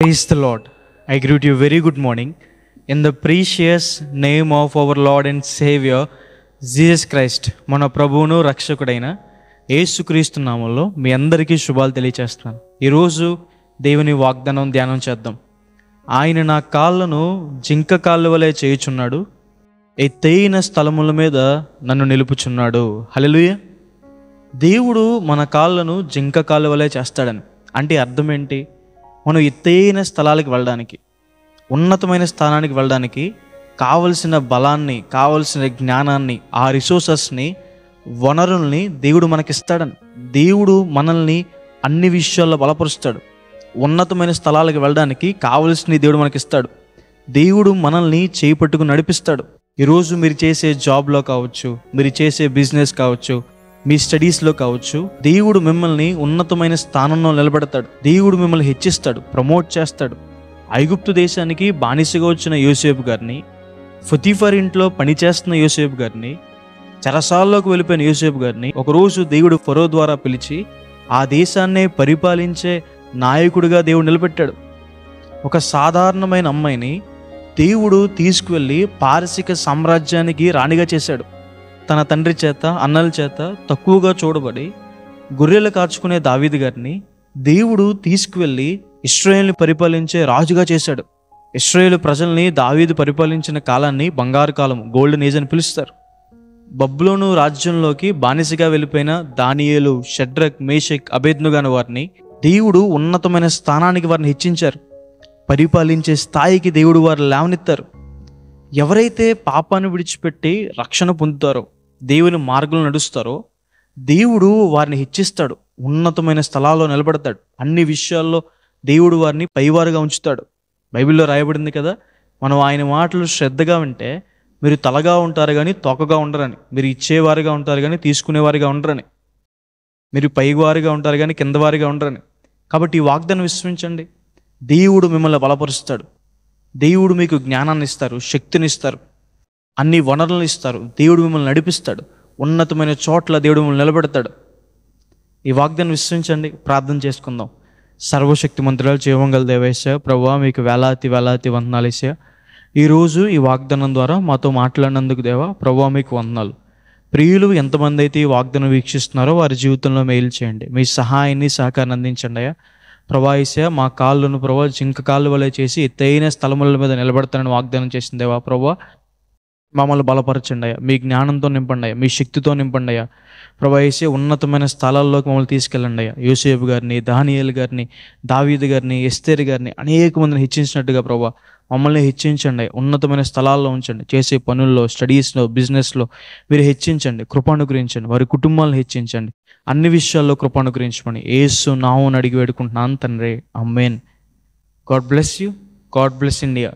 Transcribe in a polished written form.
Praise the Lord. I greet you very good morning in the precious name of our Lord and Savior Jesus Christ. మన ప్రభువును రక్షకుడైన యేసుక్రీస్తు నామములో మీ అందరికీ శుభాలు తెలియచేస్తున్నాను. ఈరోజు దేవుని వాగ్దానం ధ్యానం చేద్దాం. ఆయన నా కాళ్ళను జింక కాళ్ళ వలె చేయుచున్నాడు, ఎత్తైన స్థలముల మీద నన్ను నిలుపుచున్నాడు. హల్లెలూయా. దేవుడు మన కాళ్ళను జింక కాళ్ళ వలె చేస్తాడని అంటే అర్థం ఏంటి? మనం ఎత్తైన స్థలాలకు వెళ్ళడానికి, ఉన్నతమైన స్థానానికి వెళ్ళడానికి కావలసిన బలాన్ని, కావలసిన జ్ఞానాన్ని, ఆ రిసోర్సెస్ని, వనరుల్ని దేవుడు మనకిస్తాడని. దేవుడు మనల్ని అన్ని విషయాల్లో బలపరుస్తాడు. ఉన్నతమైన స్థలాలకు వెళ్ళడానికి కావలసిన దేవుడు మనకిస్తాడు. దేవుడు మనల్ని చేపట్టుకుని నడిపిస్తాడు. ఈరోజు మీరు చేసే జాబ్లో కావచ్చు, మీరు చేసే బిజినెస్ కావచ్చు, మీ స్టడీస్లో కావచ్చు, దేవుడు మిమ్మల్ని ఉన్నతమైన స్థానంలో నిలబెడతాడు. దేవుడు మిమ్మల్ని హెచ్చిస్తాడు, ప్రమోట్ చేస్తాడు. ఐగుప్తు దేశానికి బానిసగా వచ్చిన యోసేపు గారిని, పొతీఫర్ ఇంట్లో పనిచేస్తున్న యోసేపు గారిని, చెరసాల్లోకి వెళ్ళిపోయిన యోసేపు గారిని ఒకరోజు దేవుడు ఫరో ద్వారా పిలిచి ఆ దేశాన్నే పరిపాలించే నాయకుడిగా దేవుడు నిలబెట్టాడు. ఒక సాధారణమైన అమ్మాయిని దేవుడు తీసుకువెళ్ళి పారసిక సామ్రాజ్యానికి రాణిగా చేశాడు. తన తండ్రి చేత, అన్నల చేత తక్కువగా చూడబడి గొర్రెలు కాచుకునే దావీదు గారిని దేవుడు తీసుకువెళ్ళి ఇశ్రాయేలుని పరిపాలించే రాజుగా చేశాడు. ఇశ్రాయేలు ప్రజల్ని దావీదు పరిపాలించిన కాలాన్ని బంగారు కాలం, గోల్డెన్ ఏజ్ అని పిలుస్తారు. బబులోను రాజ్యంలోకి బానిసగా వెళ్ళిపోయిన దానియేలు, షడ్రక్, మేషక్, అబేద్నెగో అనే వారిని దేవుడు ఉన్నతమైన స్థానానికి వారిని హెచ్చించారు. పరిపాలించే స్థాయికి దేవుడు వారు లేవనెత్తారు. ఎవరైతే పాపాన్ని విడిచిపెట్టి రక్షణ పొందుతారో, దేవుని మార్గంలో నడుస్తారో, దేవుడు వారిని హెచ్చిస్తాడు, ఉన్నతమైన స్థలాల్లో నిలబడతాడు. అన్ని విషయాల్లో దేవుడు వారిని పైవారుగా ఉంచుతాడు. బైబిల్లో రాయబడింది కదా, మనం ఆయన మాటలు శ్రద్ధగా వింటే మీరు తలగా ఉంటారు కానీ తోకగా ఉండరని, మీరు ఇచ్చేవారుగా ఉంటారు కానీ తీసుకునేవారుగా ఉండరని, మీరు పైవారుగా ఉంటారు కానీ కిందవారిగా ఉండరని. కాబట్టి ఈ వాగ్దానం విశ్వసించండి. దేవుడు మిమ్మల్ని బలపరుస్తాడు. దేవుడు మీకు జ్ఞానాన్ని ఇస్తారు, శక్తిని ఇస్తారు, అన్ని వనరులను ఇస్తారు. దేవుడు మిమ్మల్ని నడిపిస్తాడు. ఉన్నతమైన చోట్ల దేవుడు మిమ్మల్ని నిలబెడతాడు. ఈ వాగ్దానం విశ్వసించండి. ప్రార్థన చేసుకుందాం. సర్వశక్తి మంత్రాలు జీవంగల దేవేశ ప్రభువా, మీకు వేలాతి వందనాలేసా. ఈరోజు ఈ వాగ్దానం ద్వారా మాతో మాట్లాడినందుకు దేవా ప్రభువా మీకు వందనాలు. ప్రియులు ఎంతమంది అయితే ఈ వాగ్దానం వీక్షిస్తున్నారో వారి జీవితంలో మేలు చేయండి. మీ సహాయాన్ని, సహకారాన్ని అందించండి అయ్యా. ప్రభా యేసయ్యా, మా కాళ్ళను ప్రభా జింక కాళ్ళు వలె చేసి ఎత్తైన స్థలముల మీద నిలబడతానని వాగ్దానం చేసింది దేవా ప్రభా. మమ్మల్ని బలపరచండి అయ్యా, మీ జ్ఞానంతో నింపండి అయ్యా, మీ శక్తితో నింపండి అయ్యా. ప్రభా యేసయ్యా, ఉన్నతమైన స్థలాల్లోకి మమ్మల్ని తీసుకెళ్ళండి అయ్యా. యోసేపు గారిని, దానియేలు గారిని, దావీదు గారిని, ఎస్తేరు గారిని అనేక మందిని హెచ్చించినట్టుగా ప్రభా మమ్మల్ని హెచ్చించండి. ఉన్నతమైన స్థలాల్లో ఉంచండి. చేసే పనుల్లో, స్టడీస్లో, బిజినెస్లో మీరు హెచ్చించండి, కృపానుగ్రహించండి. వారి కుటుంబాలను హెచ్చించండి. అన్ని విషయాల్లో కృపానుగ్రహించమని యేసు నామమున అడిగి వేడుకుంటున్నాను తండ్రి. ఆమేన్. God bless you. God bless India.